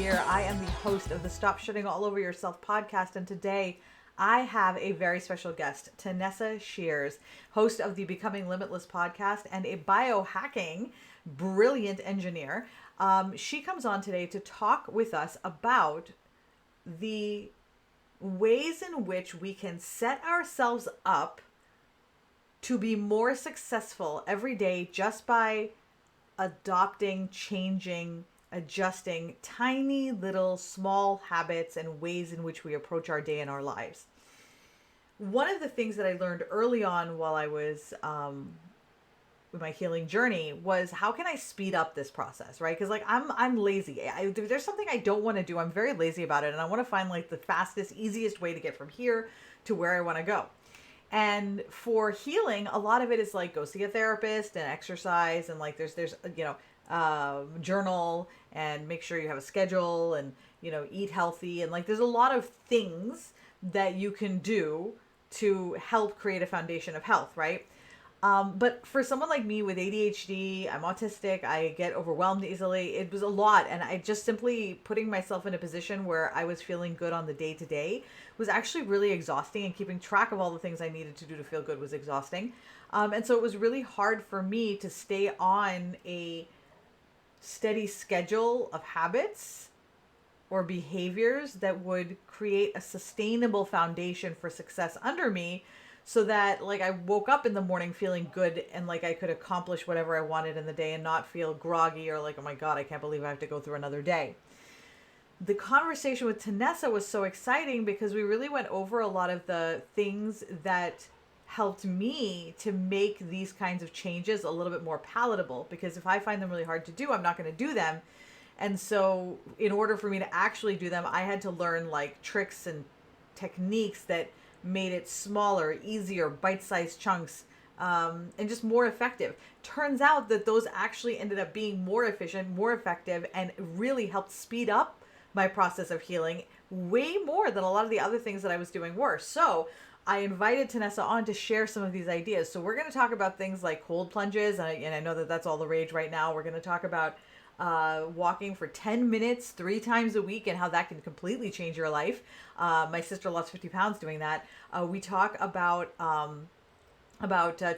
here. I am the host of the Stop Shitting All Over Yourself podcast, and today I have a very special guest, Tanesa Shears, host of the Becoming Limitless podcast and a biohacking brilliant engineer. She comes on today to talk with us about the ways in which we can set ourselves up to be more successful every day just by adopting, changing, adjusting tiny little small habits and ways in which we approach our day and our lives. One of the things that I learned early on while I was with my healing journey was, how can I speed up this process, right? Because I'm lazy. There's something I don't want to do. I'm very lazy about it, and I want to find like the fastest, easiest way to get from here to where I want to go. And for healing, a lot of it is like, go see a therapist and exercise, and like there's journal and make sure you have a schedule and eat healthy, and like there's a lot of things that you can do to help create a foundation of health, right? But for someone like me with ADHD, I'm autistic, I get overwhelmed easily. It was a lot. And I just simply putting myself in a position where I was feeling good on the day to day was actually really exhausting, and keeping track of all the things I needed to do to feel good was exhausting. And so it was really hard for me to stay on a steady schedule of habits or behaviors that would create a sustainable foundation for success under me, so that like I woke up in the morning feeling good and like I could accomplish whatever I wanted in the day and not feel groggy or like, oh my God, I can't believe I have to go through another day. The conversation with Tanessa was so exciting because we really went over a lot of the things that helped me to make these kinds of changes a little bit more palatable, because if I find them really hard to do, I'm not going to do them. And so in order for me to actually do them, I had to learn like tricks and techniques that made it smaller, easier, bite-sized chunks, and just more effective. Turns out that those actually ended up being more efficient, more effective, and really helped speed up my process of healing way more than a lot of the other things that I was doing were. So I invited Tanessa on to share some of these ideas. So we're going to talk about things like cold plunges, and I know that that's all the rage right now. We're going to talk about walking for 10 minutes 3 times a week and how that can completely change your life. My sister lost 50 pounds doing that. We talk about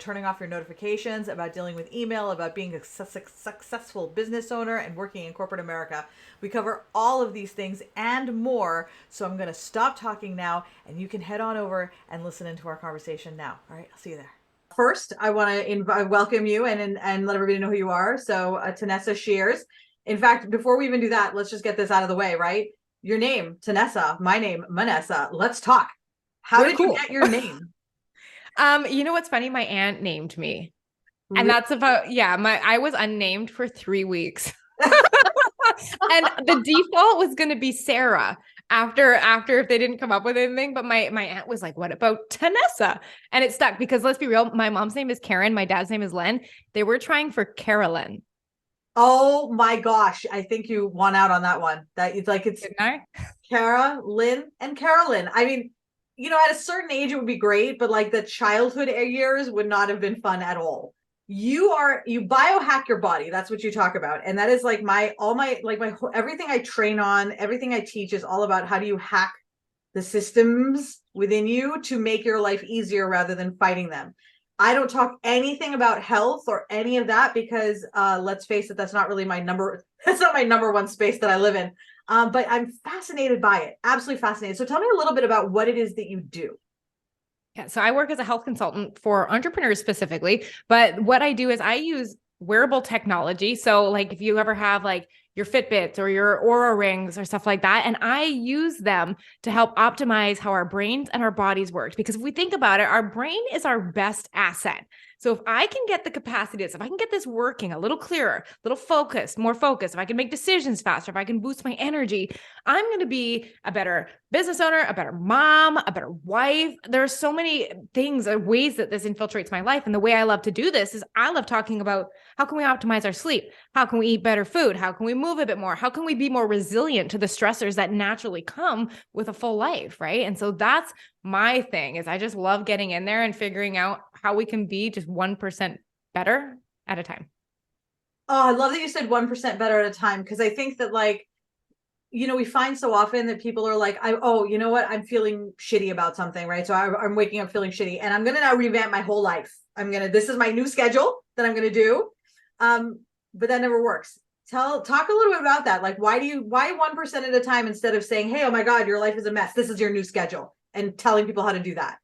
turning off your notifications, about dealing with email, about being a successful business owner and working in corporate America. We cover all of these things and more. So I'm going to stop talking now, and you can head on over and listen into our conversation now. All right, I'll see you there. First, I want to welcome you and let everybody know who you are. So Tanesa Shears. In fact, before we even do that, let's just get this out of the way, right? Your name, Tanessa. My name, Manessa. Let's talk. How did you get your name? You know what's funny? My aunt named me. Really? And that's about, I was unnamed for 3 weeks. And the default was going to be Sarah after if they didn't come up with anything. But my aunt was like, what about Tanessa? And it stuck because, let's be real, my mom's name is Karen. My dad's name is Len. They were trying for Carolyn. Oh my gosh. I think you won out on that one. That it's like, it's Didn't I? Kara, Lynn, and Carolyn. I mean, at a certain age, it would be great, but like the childhood years would not have been fun at all. You biohack your body. That's what you talk about. And that is like everything I train on, everything I teach is all about how do you hack the systems within you to make your life easier rather than fighting them. I don't talk anything about health or any of that because let's face it, that's not my number one space that I live in. But I'm fascinated by it. Absolutely fascinated. So tell me a little bit about what it is that you do. Yeah. So I work as a health consultant for entrepreneurs specifically, but what I do is I use wearable technology. So like if you ever have like your Fitbits or your Oura rings or stuff like that, and I use them to help optimize how our brains and our bodies work. Because if we think about it, our brain is our best asset. So if I can get the capacity, if I can get this working a little clearer, a little focused, more focused, if I can make decisions faster, if I can boost my energy, I'm going to be a better business owner, a better mom, a better wife. There are so many things or ways that this infiltrates my life. And the way I love to do this is I love talking about how can we optimize our sleep? How can we eat better food? How can we move a bit more? How can we be more resilient to the stressors that naturally come with a full life, right? And so that's my thing is I just love getting in there and figuring out how we can be just 1% better at a time. Oh, I love that you said 1% better at a time, because I think that like, we find so often that people are like, oh, you know what? I'm feeling shitty about something, right? So I'm waking up feeling shitty, and I'm going to now revamp my whole life. This is my new schedule that I'm going to do. But that never works. Talk a little bit about that. Like, why 1% at a time instead of saying, hey, oh my God, your life is a mess. This is your new schedule, and telling people how to do that.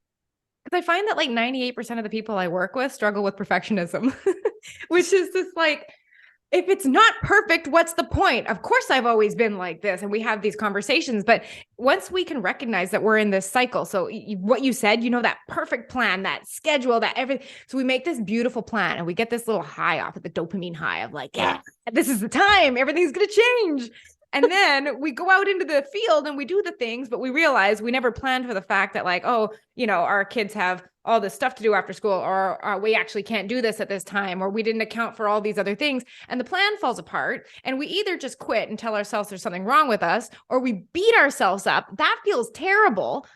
Because I find that like 98% of the people I work with struggle with perfectionism, which is just like, if it's not perfect, what's the point? Of course, I've always been like this, and we have these conversations. But once we can recognize that we're in this cycle, so what you said, that perfect plan, that schedule, that everything. So we make this beautiful plan, and we get this little high off of the dopamine high of like, yeah, this is the time, everything's going to change. And then we go out into the field and we do the things, but we realize we never planned for the fact that like, oh, our kids have all this stuff to do after school, or we actually can't do this at this time, or we didn't account for all these other things. And the plan falls apart, and we either just quit and tell ourselves there's something wrong with us, or we beat ourselves up. That feels terrible.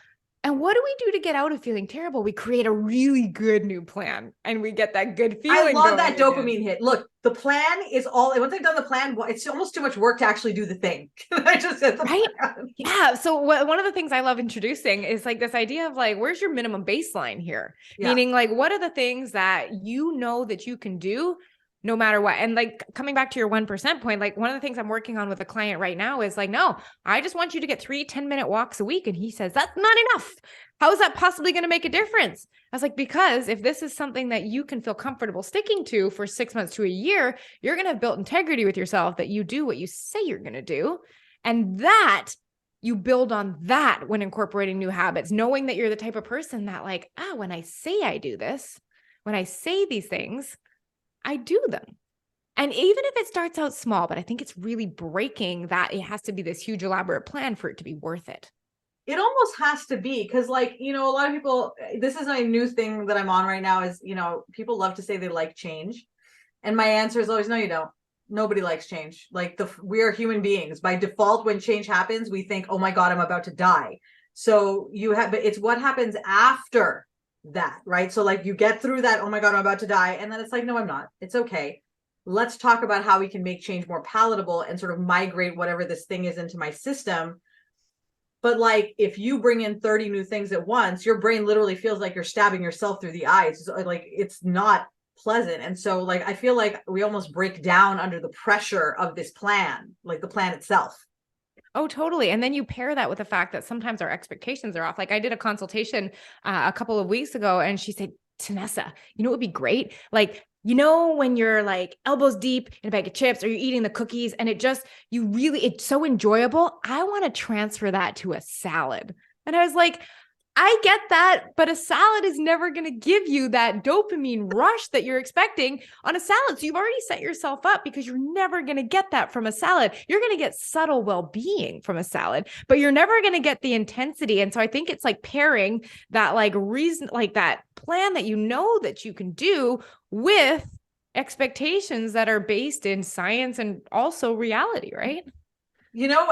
And what do we do to get out of feeling terrible? We create a really good new plan, and we get that good feeling. I love that dopamine hit. Look, the plan is once I've done the plan, it's almost too much work to actually do the thing. I just said the right? plan. Yeah. So one of the things I love introducing is like this idea of like, where's your minimum baseline here? Yeah. Meaning like, what are the things that that you can do no matter what? And like coming back to your 1% point, like one of the things I'm working on with a client right now is like, no, I just want you to get 3 10-minute walks a week. And he says, that's not enough. How is that possibly going to make a difference? I was like, because if this is something that you can feel comfortable sticking to for 6 months to a year, you're going to have built integrity with yourself that you do what you say you're going to do. And that you build on that when incorporating new habits, knowing that you're the type of person that like, when I say I do this, when I say these things, I do them. And even if it starts out small, but I think it's really breaking that it has to be this huge elaborate plan for it to be worth it. It almost has to be, because like, a lot of people, this is a new thing that I'm on right now is, people love to say they like change. And my answer is always, no, you don't. Nobody likes change. Like we are human beings. By default, when change happens, we think, oh my God, I'm about to die. So but it's what happens after that, right? So like you get through that, oh my God, I'm about to die. And then it's like, no, I'm not. It's okay. Let's talk about how we can make change more palatable and sort of migrate whatever this thing is into my system. But like, if you bring in 30 new things at once, your brain literally feels like you're stabbing yourself through the eyes. Like it's not pleasant. And so like, I feel like we almost break down under the pressure of this plan, like the plan itself. Oh, totally. And then you pair that with the fact that sometimes our expectations are off. Like I did a consultation a couple of weeks ago, and she said, Tanessa, it would be great. Like, when you're like elbows deep in a bag of chips, or you're eating the cookies and it's so enjoyable. I want to transfer that to a salad. And I was like, I get that, but a salad is never going to give you that dopamine rush that you're expecting on a salad. So you've already set yourself up, because you're never going to get that from a salad. You're going to get subtle well-being from a salad, but you're never going to get the intensity. And so I think it's like pairing that like reason, like that plan that that you can do with expectations that are based in science and also reality, right?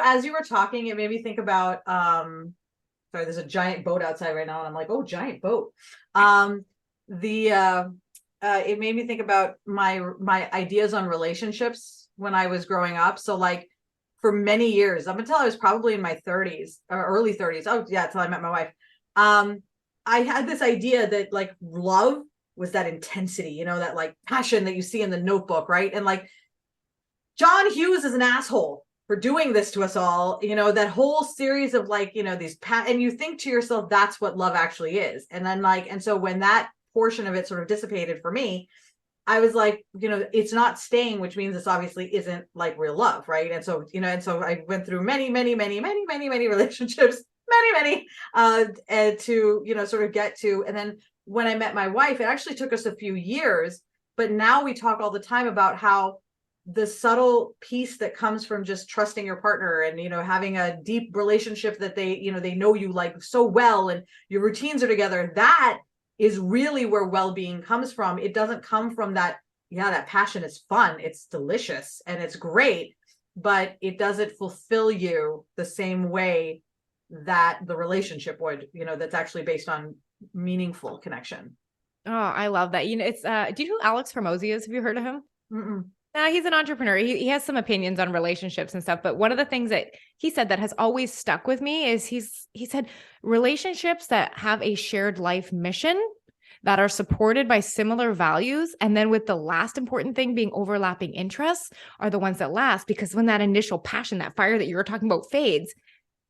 As you were talking, it made me think about, sorry, there's a giant boat outside right now, and I'm like, oh, giant boat. It made me think about my ideas on relationships when I was growing up. So like for many years, up until I was probably in my 30s or early 30s. Oh yeah, till I met my wife. I had this idea that like love was that intensity, that like passion that you see in the Notebook, right? And like John Hughes is an asshole for doing this to us all, that whole series of like, these and you think to yourself, that's what love actually is. And then like, and so when that portion of it sort of dissipated for me, I was like, it's not staying, which means this obviously isn't like real love. Right. And so, and so I went through many relationships, many, and to, sort of get to, and then when I met my wife, it actually took us a few years, but now we talk all the time about how the subtle piece that comes from just trusting your partner and, having a deep relationship that they know you like so well, and your routines are together, that is really where well-being comes from. It doesn't come from that. Yeah, that passion is fun. It's delicious and it's great, but it doesn't fulfill you the same way that the relationship would, that's actually based on meaningful connection. Oh, I love that. It's, do you know who Alex Hormozy is? Have you heard of him? Mm-mm. Now he's an entrepreneur. He has some opinions on relationships and stuff, but one of the things that he said that has always stuck with me is he said relationships that have a shared life mission, that are supported by similar values, and then with the last important thing being overlapping interests, are the ones that last, because when that initial passion, that fire that you were talking about fades,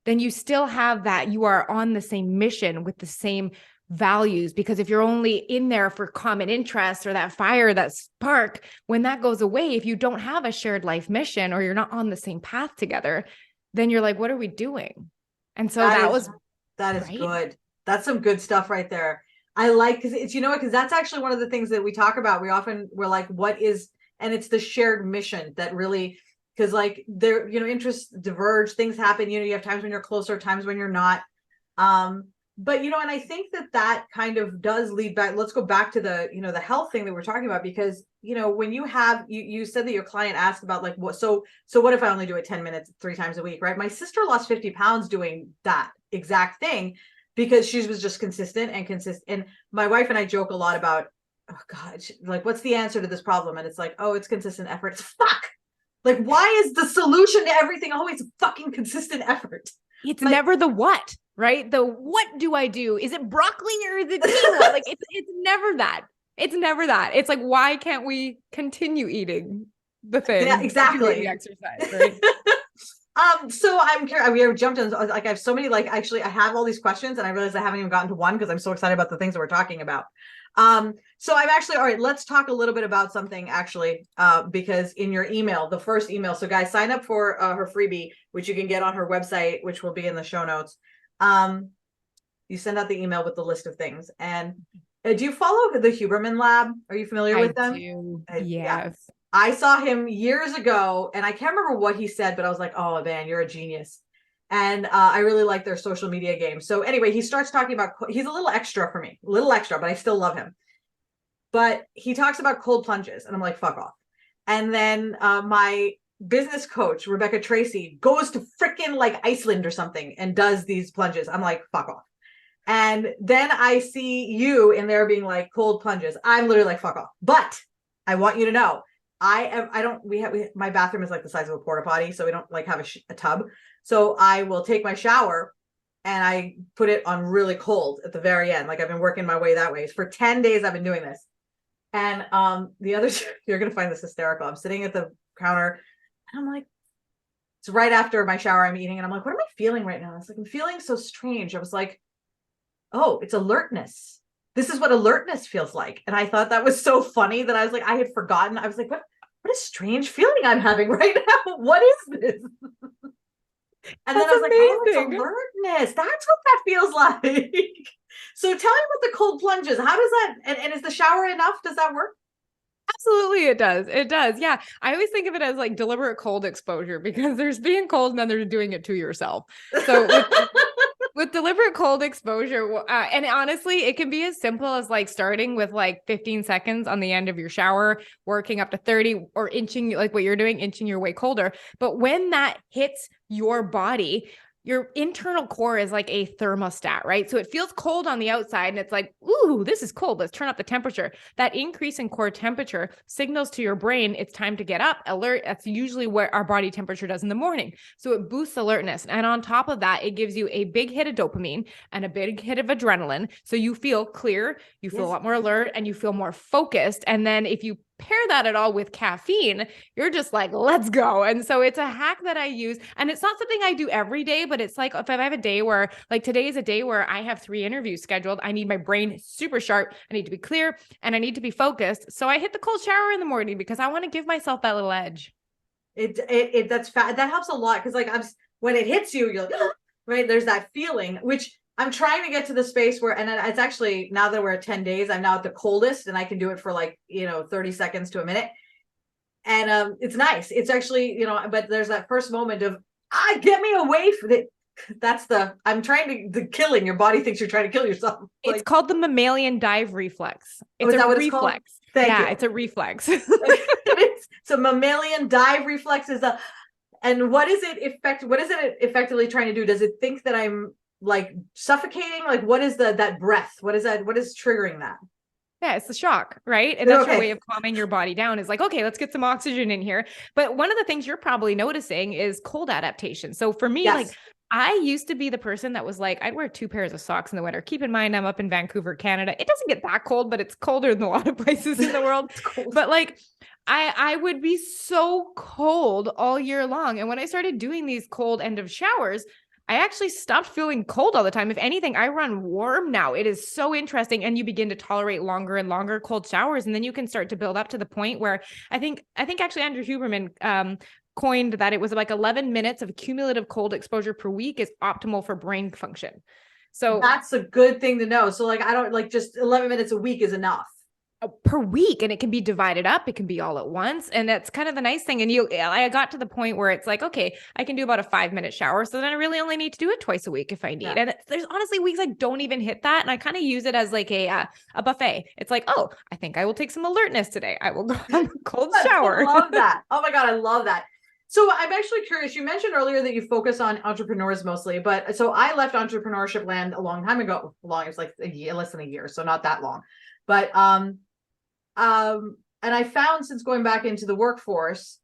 then you still have that you are on the same mission with the same values. Because if you're only in there for common interests or that fire, that spark, when that goes away, if you don't have a shared life mission or you're not on the same path together, then you're like, what are we doing? And so that is right. good. That's some good stuff right there. I like, because it's, you know what, because that's actually one of the things that we talk about. We're like, what is, and it's the shared mission that really, because like there, you know, interests diverge, things happen, you know, you have times when you're closer, times when you're not. But, you know, and I think that kind of does lead back. Let's go back to the, you know, the health thing that we're talking about, because, you know, when you have, you said that your client asked about like, what, so what if I only do it 10 minutes, 3 times a week, right? My sister lost 50 pounds doing that exact thing because she was just consistent and consistent. And my wife and I joke a lot about, oh God, like, what's the answer to this problem? And it's like, oh, it's consistent effort. It's fuck. Like, why is the solution to everything always fucking consistent effort? It's Like, never the what, right? The what do I do? Is it broccoli or is it quinoa? Like it's never that. It's never that. It's like, why can't we continue eating the yeah, thing, doing the exactly. exercise, right? So I'm curious. We have jumped in. Like, I have so many. Like, actually, I have all these questions, and I realize I haven't even gotten to one because I'm so excited about the things that we're talking about. So I'm actually all right. Let's talk a little bit about something actually, because in your email, the first email. So guys, sign up for her freebie, which you can get on her website, which will be in the show notes. You send out the email with the list of things, and do you follow the Huberman Lab? Are you familiar I with them? do. Yeah. Yes. I saw him years ago, and I can't remember what he said, but I was like, oh man, you're a genius. And I really like their social media game. So anyway, he starts talking about, he's a little extra for me, a little extra, but I still love him. But he talks about cold plunges, and I'm like, fuck off. And then my business coach, Rebecca Tracy, goes to freaking like Iceland or something and does these plunges. I'm like, fuck off. And then I see you in there being like cold plunges. I'm literally like, fuck off. But I want you to know, my bathroom is like the size of a porta potty, so we don't like have a tub. So I will take my shower and I put it on really cold at the very end. Like, I've been working my way that way. For 10 days, I've been doing this. And the other, you're going to find this hysterical. I'm sitting at the counter and I'm like, it's right after my shower, I'm eating. And I'm like, what am I feeling right now? I was like, I'm feeling so strange. I was like, oh, it's alertness. This is what alertness feels like. And I thought that was so funny that I was like, I had forgotten. I was like, what a strange feeling I'm having right now. What is this? And then That's I was like, oh, it's amazing. alertness. That's what that feels like. So tell me about the cold plunges. How does that, and is the shower enough? Does that work? Absolutely, it does. It does. Yeah. I always think of it as like deliberate cold exposure, because there's being cold and then there's doing it to yourself. So with deliberate cold exposure, and honestly, it can be as simple as like starting with like 15 seconds on the end of your shower, working up to 30, or inching, like what you're doing, inching your way colder. But when that hits your body, your internal core is like a thermostat, right? So it feels cold on the outside and it's like, ooh, this is cold. Let's turn up the temperature. That increase in core temperature signals to your brain it's time to get up, alert. That's usually what our body temperature does in the morning. So it boosts alertness. And on top of that, it gives you a big hit of dopamine and a big hit of adrenaline. So you feel clear, you feel a lot more alert, and you feel more focused. And then if you pair that at all with caffeine, you're just like, let's go. And so it's a hack that I use. And it's not something I do every day, but it's like if I have a day where, like today is a day where I have 3 interviews scheduled, I need my brain super sharp, I need to be clear, and I need to be focused. So I hit the cold shower in the morning because I want to give myself that little edge. That helps a lot, because like when it hits you, you're like, right, there's that feeling, which I'm trying to get to the space where, and it's actually, now that we're at 10 days, I'm now at the coldest and I can do it for like, 30 seconds to a minute. And it's nice. It's actually, but there's that first moment of, get me away from it. I'm trying to, the killing, your body thinks you're trying to kill yourself. It's Like, called the mammalian dive reflex. is It's that a what it's called? reflex. Thank Yeah, you. it's a reflex. So mammalian dive reflex is and what is it effectively trying to do? Does it think that I'm like suffocating? Like, what is that breath? What is that? What is triggering that? Yeah, it's the shock, right? And that's your way Okay. of calming your body down is like, okay, let's get some oxygen in here. But one of the things you're probably noticing is cold adaptation. So for me, like Yes. I used to be the person that was like, I'd wear 2 pairs of socks in the winter. Keep in mind, I'm up in Vancouver, Canada. It doesn't get that cold, but it's colder than a lot of places in the world. It's cold. But like, I would be so cold all year long. And when I started doing these cold end of showers, I actually stopped feeling cold all the time. If anything, I run warm now. It is so interesting. And you begin to tolerate longer and longer cold showers. And then you can start to build up to the point where I think actually Andrew Huberman coined that it was like 11 minutes of cumulative cold exposure per week is optimal for brain function. So That's a good thing to know. So like, I don't like just 11 minutes a week is enough. per week, and it can be divided up. It can be all at once. And that's kind of the nice thing. And I got to the point where it's like, okay, I can do about a 5-minute shower. So then I really only need to do it twice a week if I need. Yeah. And there's honestly weeks I don't even hit that. And I kind of use it as like a buffet. It's like, oh, I think I will take some alertness today. I will go have a cold shower. I love that. Oh my God, I love that. So I'm actually curious. You mentioned earlier that you focus on entrepreneurs mostly, but so I left entrepreneurship land a long time ago. Long, it was like a year, less than a year, so not that long. But and I found since going back into the workforce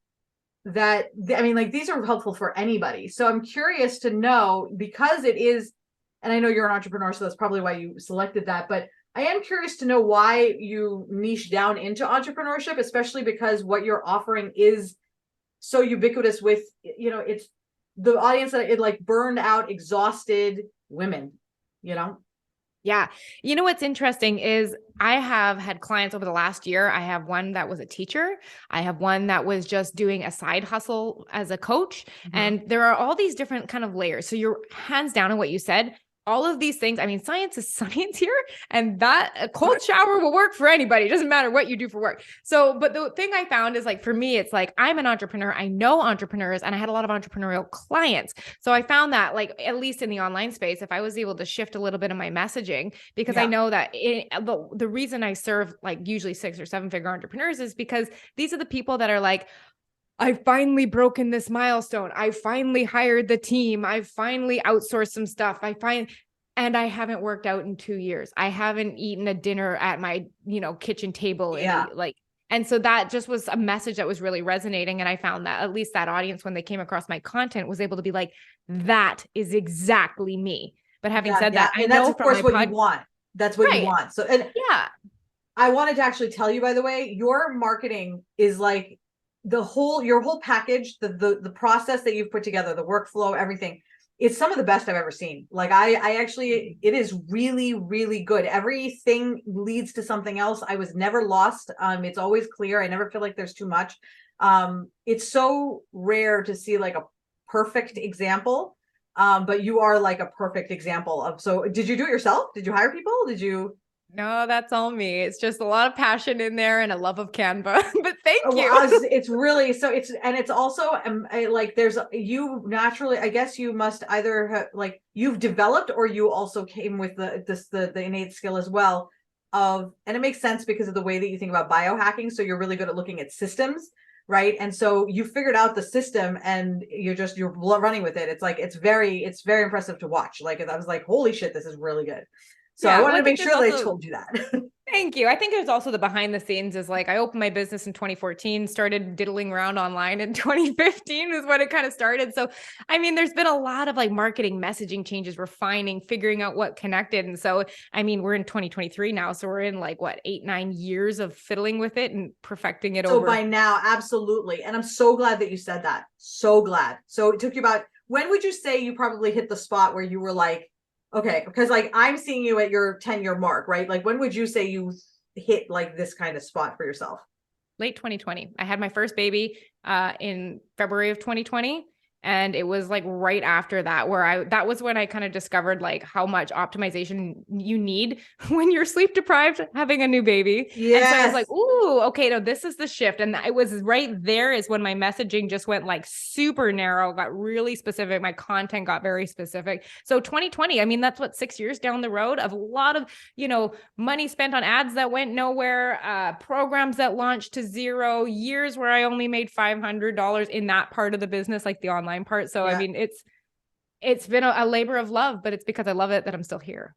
that I mean, like these are helpful for anybody. So I'm curious to know because it is, and I know you're an entrepreneur, so that's probably why you selected that. But I am curious to know why you niche down into entrepreneurship, especially because what you're offering is so ubiquitous with, you know, it's the audience that it like burned out, exhausted women, you know? Yeah. You know, what's interesting is I have had clients over the last year. I have one that was a teacher. I have one that was just doing a side hustle as a coach. Mhm. And there are all these different kind of layers. So you're hands down on what you said. All of these things, I mean, science is science here, and that a cold shower will work for anybody. It doesn't matter what you do for work. So, but the thing I found is like, for me, it's like, I'm an entrepreneur. I know entrepreneurs and I had a lot of entrepreneurial clients. So I found that like, at least in the online space, if I was able to shift a little bit of my messaging, because I know that the reason I serve like usually 6 or 7-figure entrepreneurs is because these are the people that are like, I've finally broken this milestone. I finally hired the team. I've finally outsourced some stuff. And I haven't worked out in 2 years. I haven't eaten a dinner at my, kitchen table. And so that just was a message that was really resonating. And I found that at least that audience, when they came across my content, was able to be like, that is exactly me. But having said that, I and know that's of from course my what you want. That's what you want. So, and yeah, I wanted to actually tell you, by the way, your marketing is like your whole package, the process that you've put together, the workflow, everything. It's some of the best I've ever seen. Like I actually, it is really, really good. Everything leads to something else. I was never lost. It's always clear. I never feel like there's too much. It's so rare to see like a perfect example. But you are like a perfect example of, so did you do it yourself? Did you hire people? Did you? No, that's all me. It's just a lot of passion in there and a love of Canva. But thank you. It's really so. It's also like there's you naturally. I guess you must either have, like you've developed or you also came with the innate skill as well of, and it makes sense because of the way that you think about biohacking. So you're really good at looking at systems, right? And so you figured out the system and you're running with it. It's like it's very impressive to watch. Like I was like, holy shit, this is really good. So I wanted to make sure that I told you that. Thank you. I think there's also the behind the scenes is like, I opened my business in 2014, started diddling around online in 2015 is when it kind of started. So, I mean, there's been a lot of like marketing messaging changes, refining, figuring out what connected. And so, I mean, we're in 2023 now. So we're in like what, 8-9 years of fiddling with it and perfecting it over. So by now, absolutely. And I'm so glad that you said that. So glad. So it took you about, when would you say you probably hit the spot where you were like, okay, because like I'm seeing you at your 10-year mark, right? Like when would you say you hit like this kind of spot for yourself? Late 2020. I had my first baby in February of 2020. And it was like right after that where that was when I kind of discovered like how much optimization you need when you're sleep deprived having a new baby. Yes. And so I was like, ooh, okay, no, this is the shift. And it was right there is when my messaging just went like super narrow, got really specific. My content got very specific. So 2020, I mean, that's what 6 years down the road of a lot of, money spent on ads that went nowhere, programs that launched to zero, years where I only made $500 in that part of the business, like the online part. So, I mean, it's been a labor of love, but it's because I love it that I'm still here.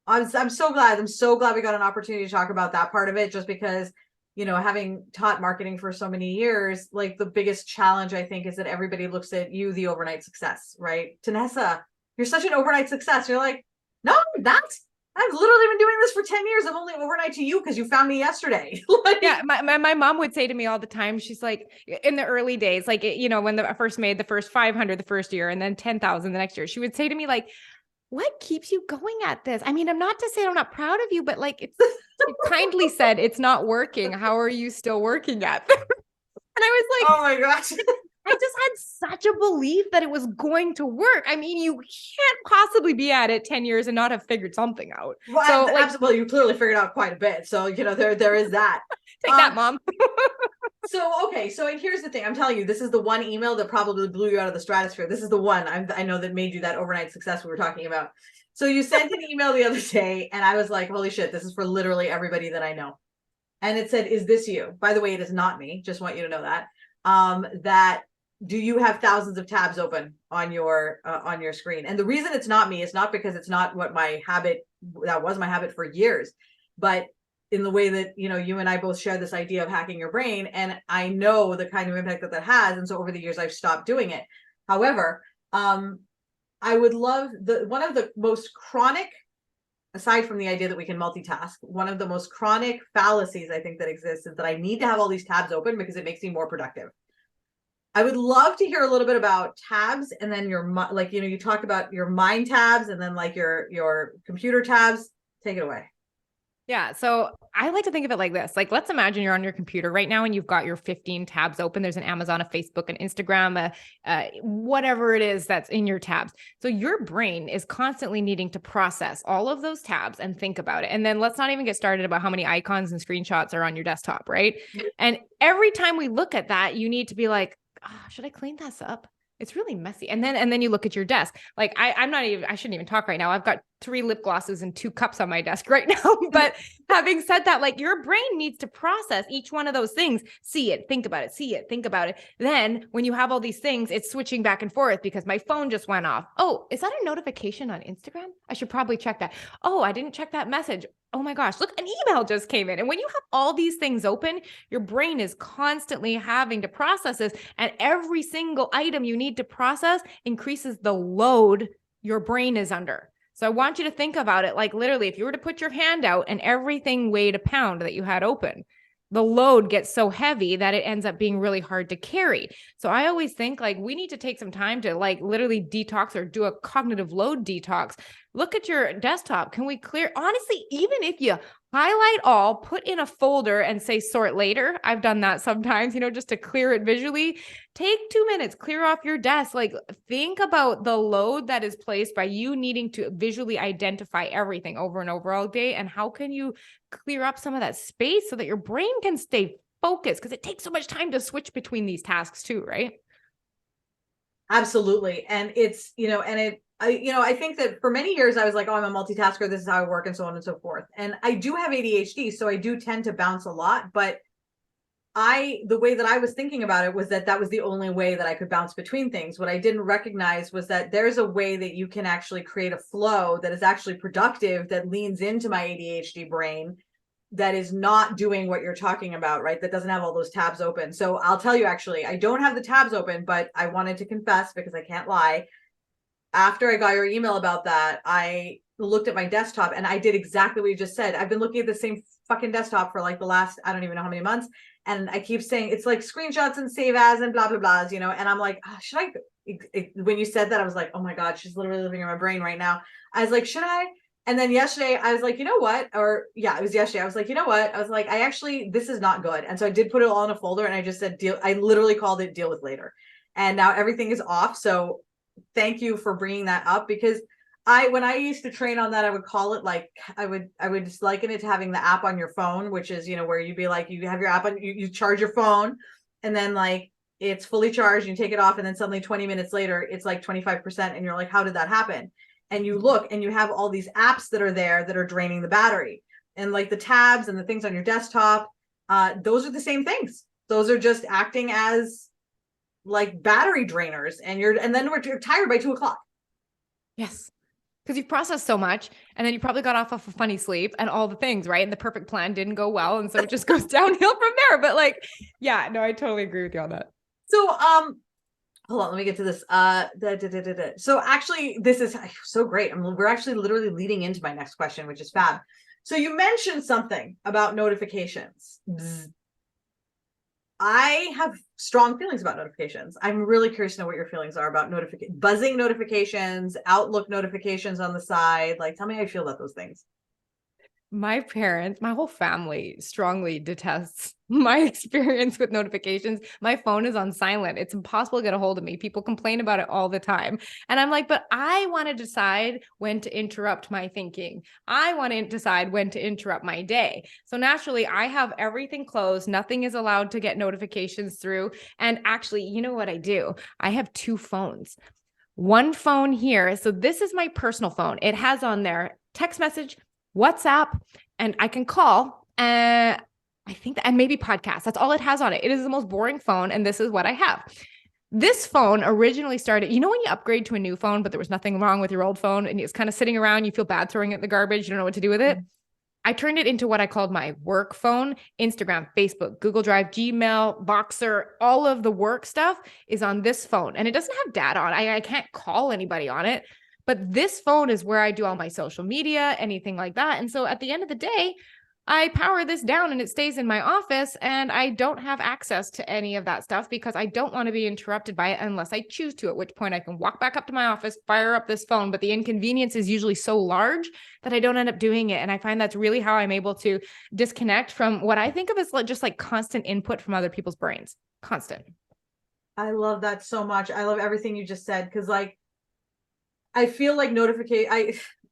I'm so glad. I'm so glad we got an opportunity to talk about that part of it, just because, having taught marketing for so many years, like the biggest challenge I think is that everybody looks at you, the overnight success, right? Tanessa, you're such an overnight success. You're like, no, that's I've literally been doing this for 10 years. I'm only overnight to you because you found me yesterday. Like, Yeah, my mom would say to me all the time, she's like, in the early days, like, when I first made the first 500 the first year and then 10,000 the next year, she would say to me, like, what keeps you going at this? I mean, I'm not to say I'm not proud of you, but like, she kindly said, it's not working. How are you still working at this? And I was like, oh my gosh. I just had such a belief that it was going to work. I mean, you can't possibly be at it 10 years and not have figured something out. Well, So like, absolutely, you clearly figured out quite a bit. So, there is that. take that, mom. So, okay. So, and here's the thing. I'm telling you, this is the one email that probably blew you out of the stratosphere. This is the one I know that made you that overnight success we were talking about. So you sent an email the other day and I was like, holy shit, this is for literally everybody that I know. And it said, is this you? By the way, it is not me. Just want you to know that. That do you have thousands of tabs open on your screen? And the reason it's not me is not because it's not what that was my habit for years, but in the way that, you and I both share this idea of hacking your brain, and I know the kind of impact that has. And so over the years, I've stopped doing it. However, I would love one of the most chronic, aside from the idea that we can multitask, one of the most chronic fallacies I think that exists is that I need to have all these tabs open because it makes me more productive. I would love to hear a little bit about tabs, and then you talked about your mind tabs and then like your computer tabs. Take it away. Yeah. So I like to think of it like this. Like, let's imagine you're on your computer right now and you've got your 15 tabs open. There's an Amazon, a Facebook, an Instagram, whatever it is that's in your tabs. So your brain is constantly needing to process all of those tabs and think about it. And then let's not even get started about how many icons and screenshots are on your desktop, right? And every time we look at that, you need to be like, oh, should I clean this up? It's really messy. And then you look at your desk. Like I shouldn't even talk right now. I've got 3 lip glosses and 2 cups on my desk right now. But having said that, like your brain needs to process each one of those things, see it, think about it, see it, think about it. Then when you have all these things, it's switching back and forth because my phone just went off. Oh, is that a notification on Instagram? I should probably check that. Oh, I didn't check that message. Oh my gosh, look, an email just came in. And when you have all these things open, your brain is constantly having to process this. And every single item you need to process increases the load your brain is under. So I want you to think about it like literally, if you were to put your hand out and everything weighed a pound that you had open, the load gets so heavy that it ends up being really hard to carry. So I always think like we need to take some time to like literally detox or do a cognitive load detox. Look at your desktop. Can we clear? Honestly, even if you highlight all, put in a folder and say sort later. I've done that sometimes, just to clear it visually. Take 2 minutes, clear off your desk. Like think about the load that is placed by you needing to visually identify everything over and over all day. And how can you clear up some of that space so that your brain can stay focused? Because it takes so much time to switch between these tasks too, right? Absolutely. And it's, I think that for many years I was like, oh, I'm a multitasker. This is how I work and so on and so forth. And I do have ADHD, so I do tend to bounce a lot. But the way that I was thinking about it was that was the only way that I could bounce between things. What I didn't recognize was that there's a way that you can actually create a flow that is actually productive, that leans into my ADHD brain, that is not doing what you're talking about, right? That doesn't have all those tabs open. So I'll tell you, actually, I don't have the tabs open, but I wanted to confess because I can't lie. After I got your email about that, I looked at my desktop and I did exactly what you just said. I've been looking at the same fucking desktop for like the last, I don't even know how many months. And I keep saying it's like screenshots and save as and blah, blah, blahs, and I'm like, oh, should I, when you said that, I was like, oh my God, she's literally living in my brain right now. I was like, should I? And then yesterday I was like, you know what? Or yeah, it was yesterday. I was like, you know what? I was like, this is not good. And so I did put it all in a folder and I just said, I literally called it deal with later. And now everything is off. So thank you for bringing that up, because when I used to train on that, I would call it like, I would just liken it to having the app on your phone, which is, where you'd be like, you have your app on, you charge your phone and then like it's fully charged, you take it off. And then suddenly 20 minutes later, it's like 25%. And you're like, how did that happen? And you look and you have all these apps that are there that are draining the battery, and like the tabs and the things on your desktop. Those are the same things. Those are just acting as like battery drainers, and then you're tired by 2 o'clock. Yes. because you've processed so much, and then you probably got off of a funny sleep and all the things, right? And the perfect plan didn't go well. And so it just goes downhill from there. But like, yeah, no, I totally agree with you on that. So, hold on, let me get to this. So actually, this is so great. We're actually literally leading into my next question, which is fab. So you mentioned something about notifications. Bzz. I have strong feelings about notifications. I'm really curious to know what your feelings are about buzzing notifications, Outlook notifications on the side. Like, tell me how you feel about those things. My parents, my whole family strongly detests my experience with notifications. My phone is on silent. It's impossible to get a hold of me. People complain about it all the time. And I'm like, but I want to decide when to interrupt my thinking. I want to decide when to interrupt my day. So naturally, I have everything closed. Nothing is allowed to get notifications through. And actually, you know what I do? I have two phones. One phone here. So this is my personal phone. It has on there text message, WhatsApp, and I can call. I think that, and maybe podcast. That's all it has on it. It is the most boring phone, and this is what I have. This phone originally started, you know, when you upgrade to a new phone, but there was nothing wrong with your old phone, and it's kind of sitting around, you feel bad throwing it in the garbage, you don't know what to do with it. I turned it into what I called my work phone. Instagram, Facebook, Google Drive, Gmail, Boxer, all of the work stuff is on this phone. And it doesn't have data on it. I can't call anybody on it. But this phone is where I do all my social media, anything like that. And so at the end of the day, I power this down and it stays in my office, and I don't have access to any of that stuff because I don't want to be interrupted by it unless I choose to, at which point I can walk back up to my office, fire up this phone. But the inconvenience is usually so large that I don't end up doing it. And I find that's really how I'm able to disconnect from what I think of as just like constant input from other people's brains. Constant. I love that so much. I love everything you just said, because like, I feel like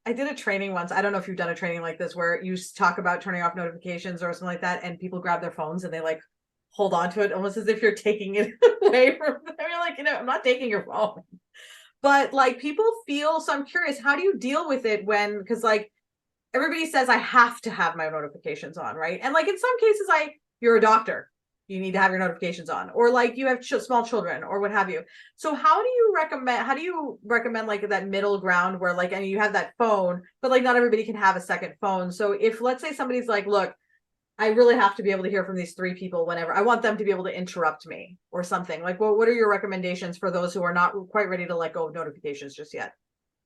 I did a training once. I don't know if you've done a training like this where you talk about turning off notifications or something like that, and people grab their phones and they like hold on to it almost as if you're taking it away from them. You're like, I'm not taking your phone. But like people feel, so I'm curious, how do you deal with it because like everybody says I have to have my notifications on, right? And like in some cases, you're a doctor, you need to have your notifications on, or like you have small children or what have you. So how do you recommend like that middle ground where like, and you have that phone, but like not everybody can have a second phone. So if let's say somebody's like, look, I really have to be able to hear from these three people whenever I want them to be able to interrupt me or something, like, well, what are your recommendations for those who are not quite ready to let go of notifications just yet?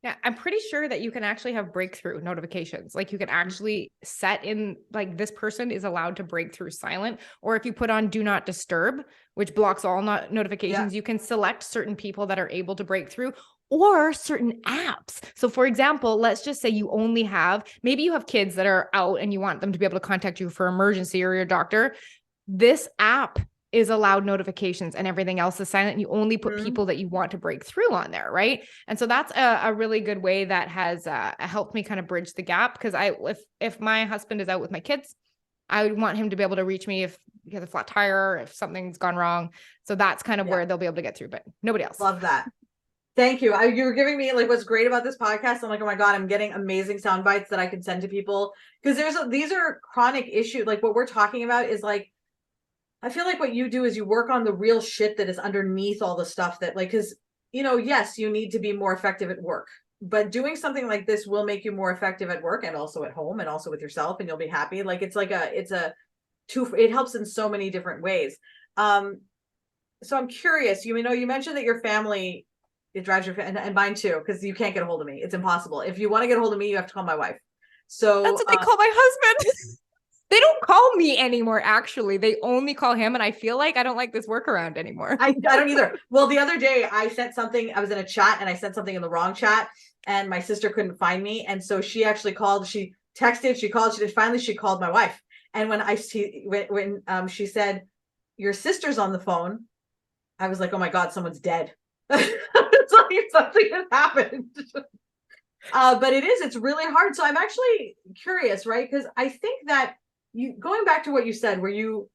Yeah, I'm pretty sure that you can actually have breakthrough notifications. Like you can actually set in, like, this person is allowed to break through silent, or if you put on do not disturb, which blocks all notifications, you can select certain people that are able to break through, or certain apps. So for example, let's just say you only have, maybe you have kids that are out and you want them to be able to contact you for emergency or your doctor. This app is allowed notifications and everything else is silent. And you only put people that you want to break through on there, right? And so that's a really good way that has helped me kind of bridge the gap. Because if my husband is out with my kids, I would want him to be able to reach me if he has a flat tire, if something's gone wrong. So that's kind of where they'll be able to get through, but nobody else. Love that. Thank you. You were giving me like what's great about this podcast. I'm like, oh my God, I'm getting amazing sound bites that I can send to people, because these are chronic issues. Like what we're talking about is like, I feel like what you do is you work on the real shit that is underneath all the stuff that like, because, yes, you need to be more effective at work, but doing something like this will make you more effective at work and also at home and also with yourself, and you'll be happy. Like it helps in so many different ways. So I'm curious, you mentioned that your family, it drives and mine too, because you can't get a hold of me. It's impossible. If you want to get a hold of me, you have to call my wife. So that's what they call my husband. They don't call me anymore, actually. They only call him, and I feel like I don't like this workaround anymore. I don't either. Well, the other day I sent something, I was in a chat and I sent something in the wrong chat, and my sister couldn't find me. And so she actually called, she texted, she called, she called my wife. And when she said, your sister's on the phone, I was like, oh my God, someone's dead. It's like something has happened. But it's really hard. So I'm actually curious, right? Because I think that going back to what you said, where you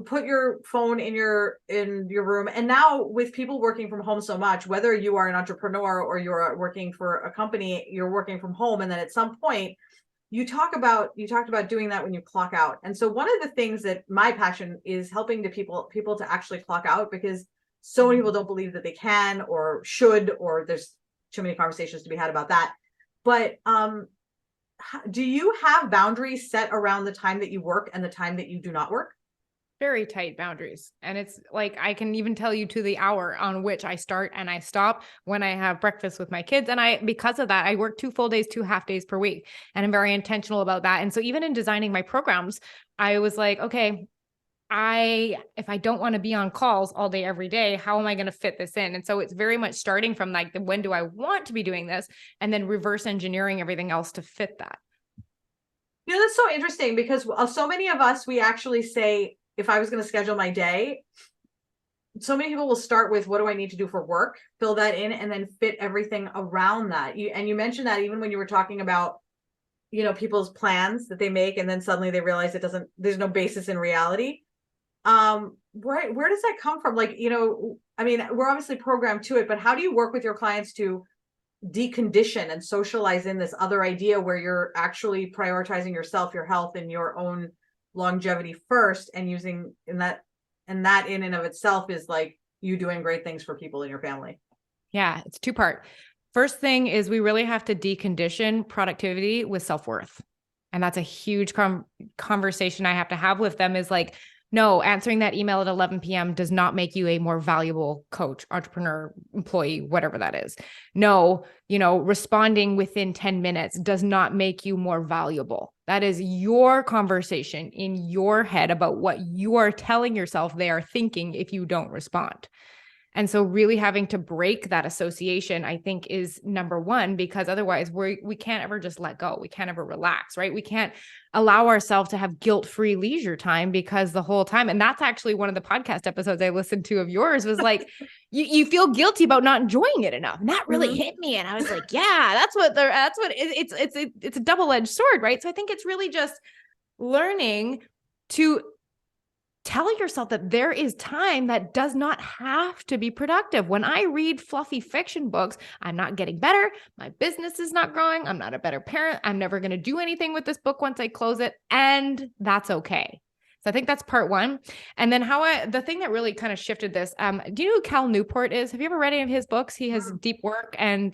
put your phone in your room, and now with people working from home so much, whether you are an entrepreneur or you're working for a company, you're working from home, and then at some point you talked about doing that when you clock out. And so one of the things that my passion is helping people to actually clock out, because so many people don't believe that they can or should, or there's too many conversations to be had about that. But do you have boundaries set around the time that you work and the time that you do not work? Very tight boundaries. And it's like, I can even tell you to the hour on which I start and I stop when I have breakfast with my kids. And because of that, I work 2 full days, 2 half days per week. And I'm very intentional about that. And so even in designing my programs, I was like, okay, if I don't want to be on calls all day, every day, how am I going to fit this in? And so it's very much starting from like, when do I want to be doing this? And then reverse engineering everything else to fit that. That's so interesting because so many of us, we actually say, if I was going to schedule my day, so many people will start with, what do I need to do for work? Fill that in and then fit everything around that. And you mentioned that even when you were talking about, people's plans that they make, and then suddenly they realize there's no basis in reality. Where does that come from? Like, I mean, we're obviously programmed to it, but how do you work with your clients to decondition and socialize in this other idea where you're actually prioritizing yourself, your health, and your own longevity first, and using that in and of itself is like you doing great things for people in your family? Yeah, it's 2-part. First thing is we really have to decondition productivity with self-worth. And that's a huge conversation I have to have with them, is like, no, answering that email at 11 p.m. does not make you a more valuable coach, entrepreneur, employee, whatever that is. No, responding within 10 minutes does not make you more valuable. That is your conversation in your head about what you are telling yourself they are thinking if you don't respond. And so really having to break that association, I think, is number one, because otherwise we can't ever just let go. We can't ever relax, right? We can't allow ourselves to have guilt-free leisure time, because the whole time, and that's actually one of the podcast episodes I listened to of yours, was like, you feel guilty about not enjoying it enough. And that really hit me. And I was like, yeah, it's a double-edged sword, right? So I think it's really just learning to tell yourself that there is time that does not have to be productive. When I read fluffy fiction books, I'm not getting better. My business is not growing. I'm not a better parent. I'm never going to do anything with this book once I close it. And that's okay. So I think that's part one. And then the thing that really kind of shifted this, do you know who Cal Newport is? Have you ever read any of his books? He has Deep Work and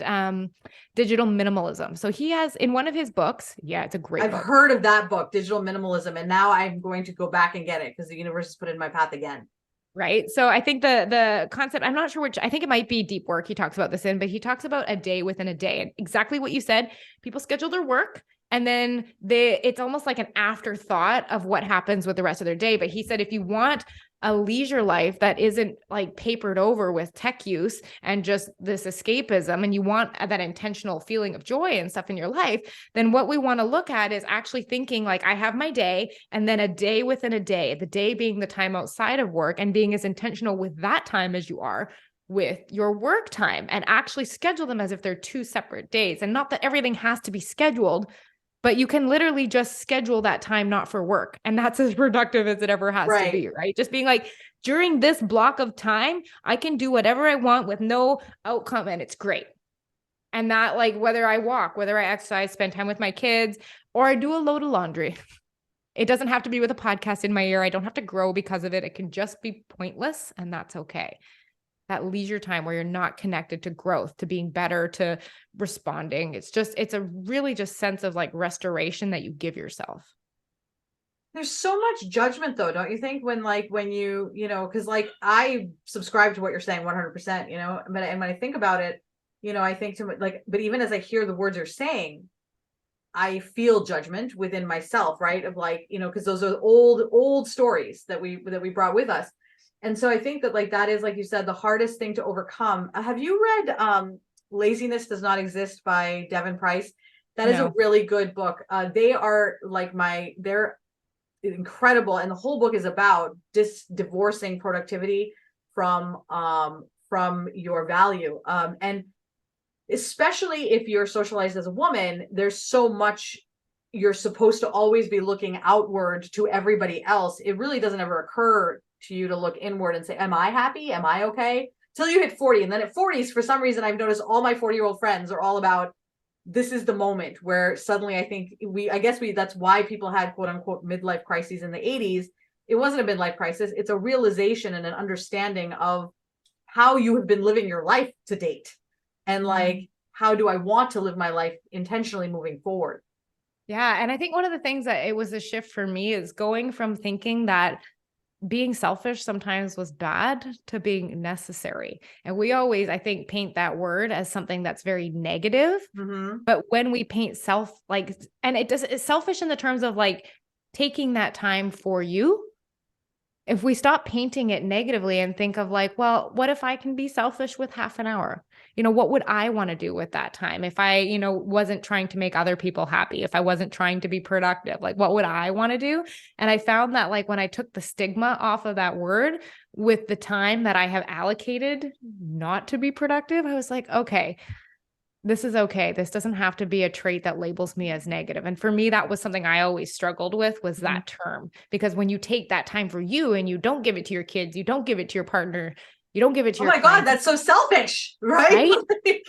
Digital Minimalism. So he has, in one of his books, it's a great book. I've heard of that book, Digital Minimalism, and now I'm going to go back and get it because the universe has put it in my path again. Right. So I think the concept, I'm not sure which, I think it might be Deep Work he talks about this in, but he talks about a day within a day. And exactly what you said, people schedule their work, and then it's almost like an afterthought of what happens with the rest of their day. But he said, if you want a leisure life that isn't like papered over with tech use and just this escapism, and you want that intentional feeling of joy and stuff in your life, then what we want to look at is actually thinking like, I have my day, and then a day within a day, the day being the time outside of work, and being as intentional with that time as you are with your work time, and actually schedule them as if they're 2 separate days. And not that everything has to be scheduled, but you can literally just schedule that time not for work. And that's as productive as it ever has to be, right? Just being like, during this block of time, I can do whatever I want with no outcome, and it's great. And that, like, whether I walk, whether I exercise, spend time with my kids, or I do a load of laundry. It doesn't have to be with a podcast in my ear. I don't have to grow because of it. It can just be pointless, and that's okay. That leisure time where you're not connected to growth, to being better, to responding. It's a really just sense of like restoration that you give yourself. There's so much judgment though, don't you think? When you, because like I subscribe to what you're saying 100%, but and when I think about it, I think to like, but even as I hear the words you're saying, I feel judgment within myself, right? Of like, because those are old stories that we brought with us. And so I think that like, that is, like you said, the hardest thing to overcome. Have you read Laziness Does Not Exist by Devin Price? That is a really good book. They are like they're incredible. And the whole book is about divorcing productivity from your value. And especially if you're socialized as a woman, there's so much you're supposed to always be looking outward to everybody else. It really doesn't ever occur to you to look inward and say, am I happy? Am I okay? Till you hit 40. And then at 40s, for some reason, I've noticed all my 40-year-old friends are all about, this is the moment where suddenly I think that's why people had quote unquote midlife crises in the 80s. It wasn't a midlife crisis. It's a realization and an understanding of how you have been living your life to date. And like, how do I want to live my life intentionally moving forward? Yeah. And I think one of the things that it was a shift for me is going from thinking that being selfish sometimes was bad to being necessary. And we always, I think, paint that word as something that's very negative. Mm-hmm. But when we paint and it's selfish in the terms of like taking that time for you. If we stop painting it negatively and think of like, well, what if I can be selfish with half an hour? What would I want to do with that time? If I, wasn't trying to make other people happy, if I wasn't trying to be productive, like what would I want to do? And I found that like when I took the stigma off of that word with the time that I have allocated not to be productive, I was like, okay, this is okay. This doesn't have to be a trait that labels me as negative. And for me, that was something I always struggled with was that term, because when you take that time for you and you don't give it to your kids, you don't give it to your partner, you don't give it to Oh your my God, clients, that's so selfish, right?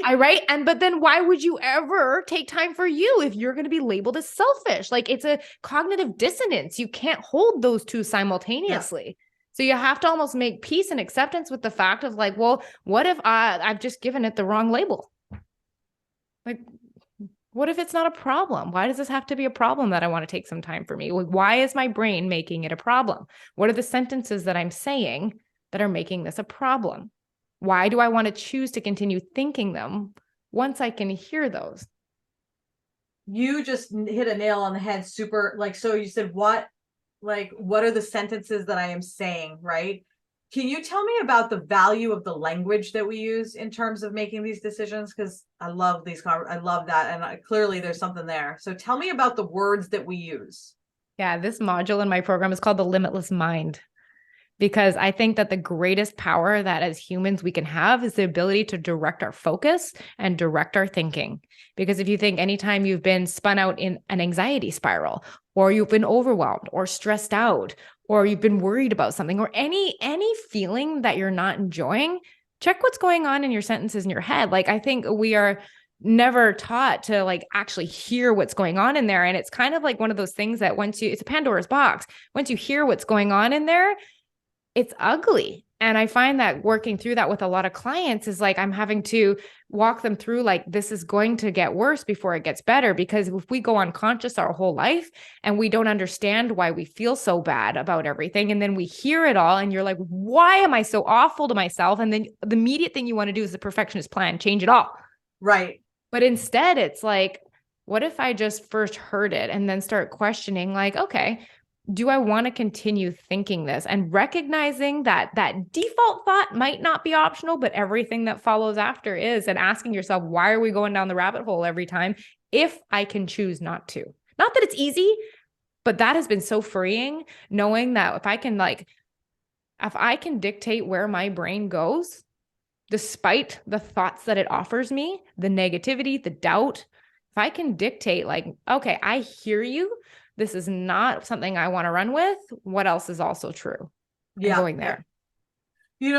right? Right. But then why would you ever take time for you if you're going to be labeled as selfish? Like it's a cognitive dissonance. You can't hold those two simultaneously. Yeah. So you have to almost make peace and acceptance with the fact of like, well, what if I've just given it the wrong label? Like, what if it's not a problem? Why does this have to be a problem that I want to take some time for me? Like, why is my brain making it a problem? What are the sentences that I'm saying that are making this a problem? Why do I want to choose to continue thinking them once I can hear those? You just hit a nail on the head. Super. Like, so you said, what are the sentences that I am saying, right? Can you tell me about the value of the language that we use in terms of making these decisions? Because I love I love that. And clearly there's something there. So tell me about the words that we use. Yeah, this module in my program is called the Limitless Mind, because I think that the greatest power that as humans we can have is the ability to direct our focus and direct our thinking. Because if you think anytime you've been spun out in an anxiety spiral, or you've been overwhelmed or stressed out, or you've been worried about something, or any feeling that you're not enjoying, check what's going on in your sentences in your head. Like I think we are never taught to like actually hear what's going on in there. And it's kind of like one of those things that it's a Pandora's box. Once you hear what's going on in there, it's ugly. And I find that working through that with a lot of clients is like, I'm having to walk them through like, this is going to get worse before it gets better. Because if we go unconscious our whole life and we don't understand why we feel so bad about everything, and then we hear it all and you're like, why am I so awful to myself? And then the immediate thing you want to do is the perfectionist plan, change it all. Right. But instead it's like, what if I just first heard it and then start questioning like, okay, do I want to continue thinking this, and recognizing that default thought might not be optional, but everything that follows after is, and asking yourself, why are we going down the rabbit hole every time if I can choose not to? Not that it's easy, but that has been so freeing, knowing that if I can dictate where my brain goes, despite the thoughts that it offers me, the negativity, the doubt, if I can dictate like, okay, I hear you, this is not something I want to run with, what else is also true? Yeah. Going there. But you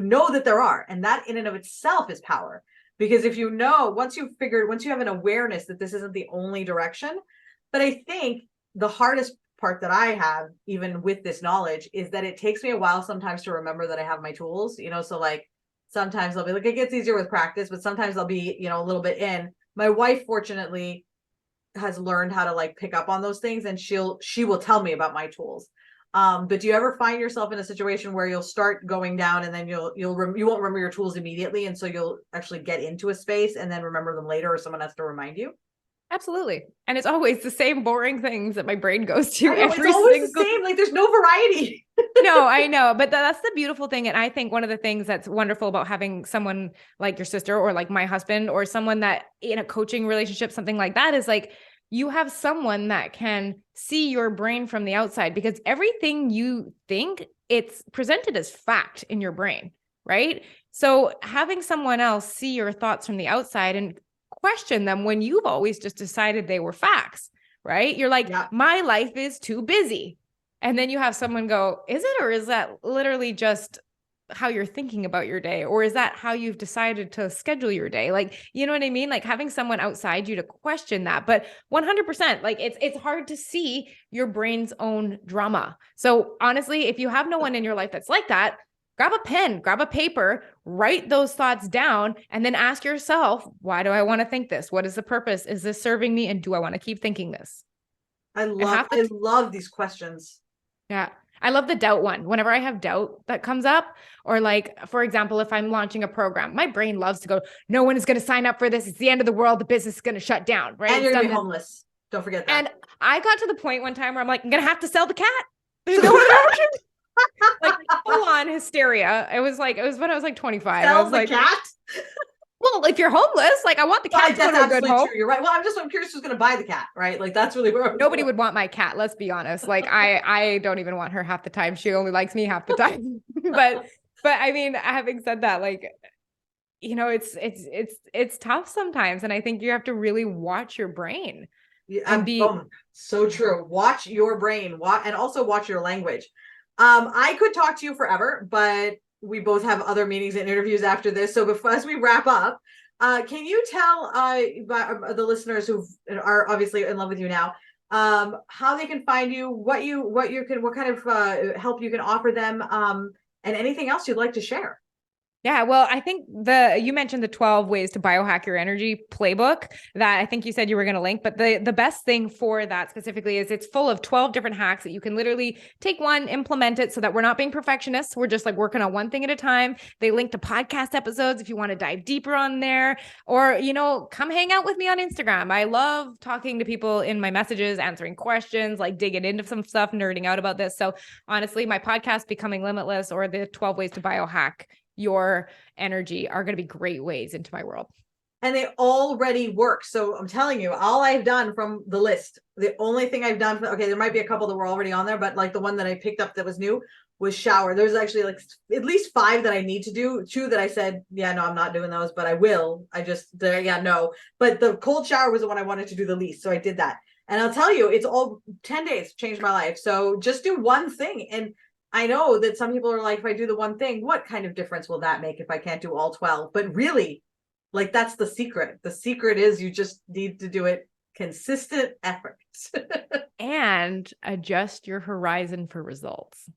know that there are, and that in and of itself is power. Because if you know, once you have an awareness that this isn't the only direction, but I think the hardest part that I have, even with this knowledge, is that it takes me a while sometimes to remember that I have my tools, so like sometimes I'll be like, it gets easier with practice, but sometimes I'll be, a little bit in. My wife, fortunately, has learned how to like pick up on those things, and she will tell me about my tools. But do you ever find yourself in a situation where you'll start going down and then you won't remember your tools immediately, and so you'll actually get into a space and then remember them later, or someone has to remind you? Absolutely. And it's always the same boring things that my brain goes to. I know, it's always the same. Like there's no variety. No, I know. But that's the beautiful thing. And I think one of the things that's wonderful about having someone like your sister or like my husband or someone that in a coaching relationship, something like that, is like you have someone that can see your brain from the outside, because everything you think, it's presented as fact in your brain, right? So having someone else see your thoughts from the outside and question them when you've always just decided they were facts, right? You're like, yeah, my life is too busy. And then you have someone go, is it, or is that literally just how you're thinking about your day? Or is that how you've decided to schedule your day? Like, you know what I mean? Like having someone outside you to question that, but 100%, like it's hard to see your brain's own drama. So honestly, if you have no one in your life that's like that, grab a pen, grab a paper, write those thoughts down, and then ask yourself, why do I want to think this? What is the purpose? Is this serving me? And do I want to keep thinking this? I love these questions. Yeah. I love the doubt one. Whenever I have doubt that comes up, or like, for example, if I'm launching a program, my brain loves to go, no one is going to sign up for this. It's the end of the world. The business is going to shut down, right? And you're going to be homeless. Don't forget that. And I got to the point one time where I'm like, I'm going to have to sell the cat. There's no other option. Like full on hysteria. It was when I was like 25. Sell I was the like, cat? Well, if you're homeless, like I want the cat to go to a good home. True. You're right. Well, I'm curious who's going to buy the cat, right? Like that's really where nobody would want my cat. Let's be honest. Like I don't even want her half the time. She only likes me half the time. but I mean, having said that, like, you know, it's tough sometimes. And I think you have to really watch your brain. And so true. Watch your brain. And also watch your language. I could talk to you forever, but we both have other meetings and interviews after this. So as we wrap up, can you tell the listeners who are obviously in love with you now, how they can find you, what kind of help you can offer them, and anything else you'd like to share? Yeah, well, I think you mentioned the 12 ways to biohack your energy playbook that I think you said you were going to link, but the best thing for that specifically is it's full of 12 different hacks that you can literally take one, implement it so that we're not being perfectionists. We're just like working on one thing at a time. They link to podcast episodes if you want to dive deeper on there, or, you know, come hang out with me on Instagram. I love talking to people in my messages, answering questions, like digging into some stuff, nerding out about this. So honestly, my podcast, Becoming Limitless, or the 12 ways to biohack your energy, are going to be great ways into my world. And they already work. So I'm telling you, all I've done from the list, the only thing I've done, okay, there might be a couple that were already on there, but like the one that I picked up that was new was shower. There's actually like at least 5 that I need to do. 2 that I said, yeah, no, I'm not doing those, but I will. But the cold shower was the one I wanted to do the least. So I did that. And I'll tell you, it's all 10 days changed my life. So just do one thing. And I know that some people are like, if I do the one thing, what kind of difference will that make if I can't do all 12? But really, like, that's the secret. The secret is you just need to do it consistent effort. And adjust your horizon for results.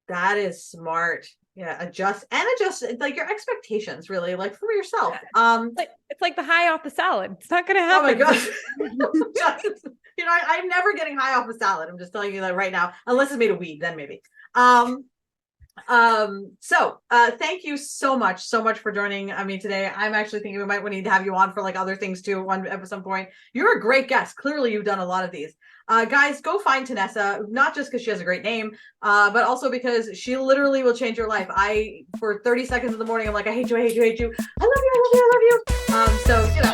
That is smart. Yeah, adjust like your expectations, really, like for yourself. It's like the high off the salad. It's not going to happen. Oh my gosh. You know, I'm never getting high off a salad. I'm just telling you that right now, unless it's made of weed, then maybe. Thank you so much for joining me today. I'm actually thinking we might need to have you on for like other things too at some point. You're a great guest. Clearly you've done a lot of these. Guys, go find Tanessa, not just because she has a great name, but also because she literally will change your life. For 30 seconds in the morning, I'm like, I hate you. I love you. So, you know,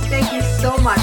thank you so much.